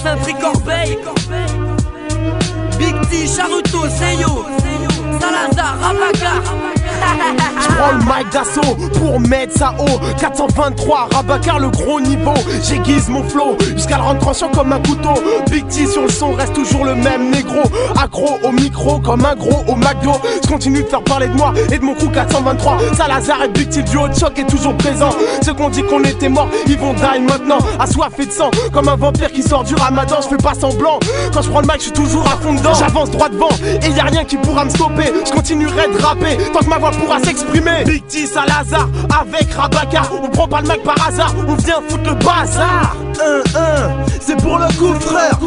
Saint-Tri-Corbeil, Big T, Charuto, Seyo, Salazar, Rabacar. J'prends le mic d'assaut pour mettre ça haut. 423, Rabacar le gros niveau. J'aiguise mon flow jusqu'à le rendre tranchant comme un couteau. Big T sur le son reste toujours le même négro. Accro au micro comme un gros au McDo. Je continue de faire parler de moi et de mon crew 423. Salazar et Big T, duo de choc est toujours présent. Ceux qu'on dit qu'on était morts, ils vont die maintenant. Assoiffés de sang comme un vampire qui sort du ramadan. Je fais pas semblant, quand je prends le mic je suis toujours à fond dedans. J'avance droit devant et y a rien qui pourra me stopper. Je continuerai de rapper tant que ma voix pourra s'exprimer. Big T, Salazar, avec Rabacar. On prend pas le mic par hasard, on vient foutre le bazar. C'est pour le coup frère.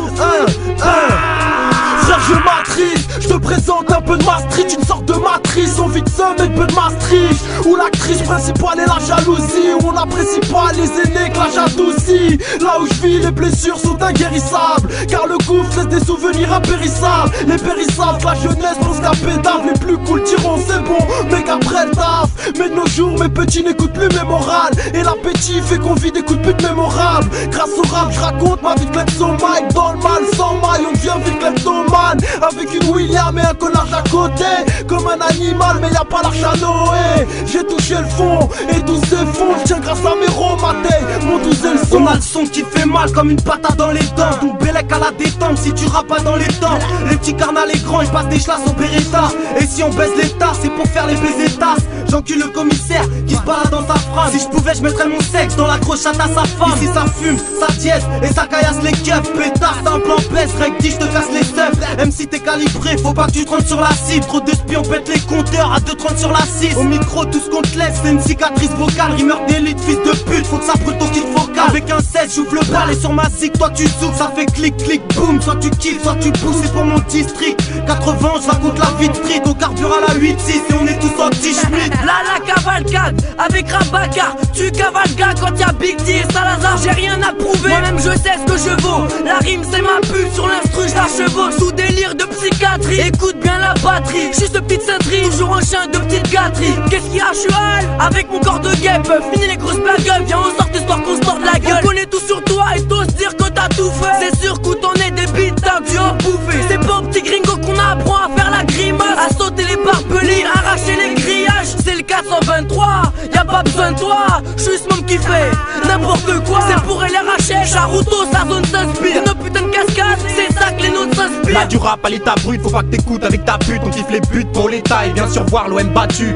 Frère je matrice, je te présente un peu de ma street. Une sorte de matrice, on vit de seum et peu de mastriche. Où l'actrice principale est la jalousie. Où on apprécie pas les aînés que l'âge adoucit. Là où je vis les blessures sont inguérissables. Car le gouffre laisse des souvenirs impérissables. Les périssables, la jeunesse pense qu'à pétard. Les plus cool diront c'est bon, mais qu'après le taf. Mais de nos jours mes petits n'écoutent plus mes morales. Et l'appétit fait qu'on vit des coups de pute mémorables. Grâce au rap je raconte ma vie de kleptomane. Dans le mal sans maille on devient vite kleptomane. Avec une William et un collage à côté. Comme un animal mais y'a pas l'arche à Noé. J'ai touché le fond et tout s'effondre. Tiens grâce à mes romatés, mon douze et le son. On a le son qui fait mal comme une patate dans les dents. Ton bélec à la détente si tu rappes pas dans les temps. Les petits carnals les grands ils passent des chlasses au Beretta. Et si on baisse les tasses c'est pour faire les baisers tasses. J'encule le commissaire qui se balade dans sa frame. Si je pouvais je mettrais mon sexe dans la grosse chatte à sa femme. Ici ça fume, ça dièse et ça caillasse les keufs. Pétard c'est un plan baisse, recti je te casse les seufs. Même si t'es calibré, faut pas que tu te rentres sur la cible. Trop de spions pètent les compteurs à 2,30 sur la 6. Au micro tout ce qu'on te laisse c'est une cicatrice vocale. Rimeur d'élite, fils de pute, faut que ça brûle ton kit vocal. Avec un 16 j'ouvre le bal et sur ma zig toi tu souffles. Ça fait clic clic boum, soit tu kiffes, soit tu pousses. C'est pour mon district 80, je raconte la vie de street. Au carburant à la 8-6 et on est tous en 10 schmitt. Là la cavalcade avec Rabacar. Tu cavalgas quand y'a Big T et Salazar. J'ai rien à prouver, moi-même je sais ce que je vaux. La rime c'est ma pute, sur l'instru je la chevauche. Sous délire de psychiatrie, écoute bien la batterie. Juste petite cintrine, toujours un chien de petite gâterie. Qu'est-ce qu'il y a, je suis hal avec mon corps de guêpe. Fini les grosses blagues, viens on sort histoire qu'on se torde la gueule. On connaît tout sur toi et t'oses dire que t'as tout fait. C'est sûr qu'où t'en es des bites, t'as dû en bouffer. C'est pas au petit gringo qu'on apprend à faire la grimace, à sauter les barbelés, arracher les grillages. C'est le 423, y'a pas besoin de toi. J'suis ce môme qui fait n'importe quoi. C'est pour LRHF, Charuto, sa zone s'inspire. Nos putains de cascades, c'est ça que les nôtres s'inspirent. Là du rap à l'état brut, faut pas que t'écoutes avec ta pute. On kiffe les buts pour l'état et bien sûr voir l'OM battu.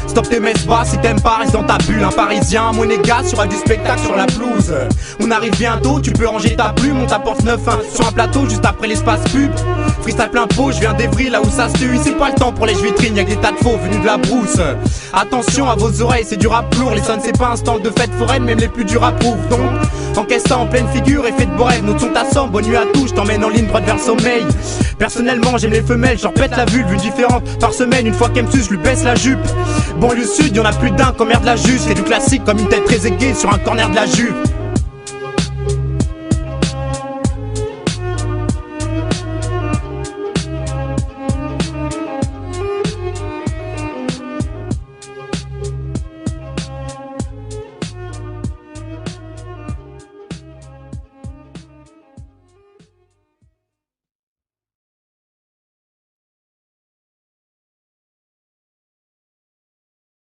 Stop tes messes basses, si t'aimes pas reste dans ta bulle. Un parisien, monégas, sur du spectacle sur la pelouse. On arrive bientôt, tu peux ranger ta plume. On t'apporte 9-1 sur un plateau juste après l'espace pub. Freestyle plein pot, je viens d'Evry là où ça se tue. Ici pas le temps pour les vitrines, y'a que des tas de faux venus de la brousse. Attention à vos oreilles, c'est du rap lourd. Les sons c'est pas un stand de fête foraine, même les plus durs approuvent. Donc encaisse ça en pleine figure et fais de beaux rêves. Notre son t'assemble, bonne nuit à tous, je t'emmène en ligne droite vers le sommeil. Personnellement j'aime les femelles, j'en pète la vulve, une différente par semaine. Une fois qu'elle me suce, je lui baisse la jupe. Banlieue sud, y'en a plus d'un comme merde de la juge. C'est du classique comme une tête très aiguë sur un corner de la juve.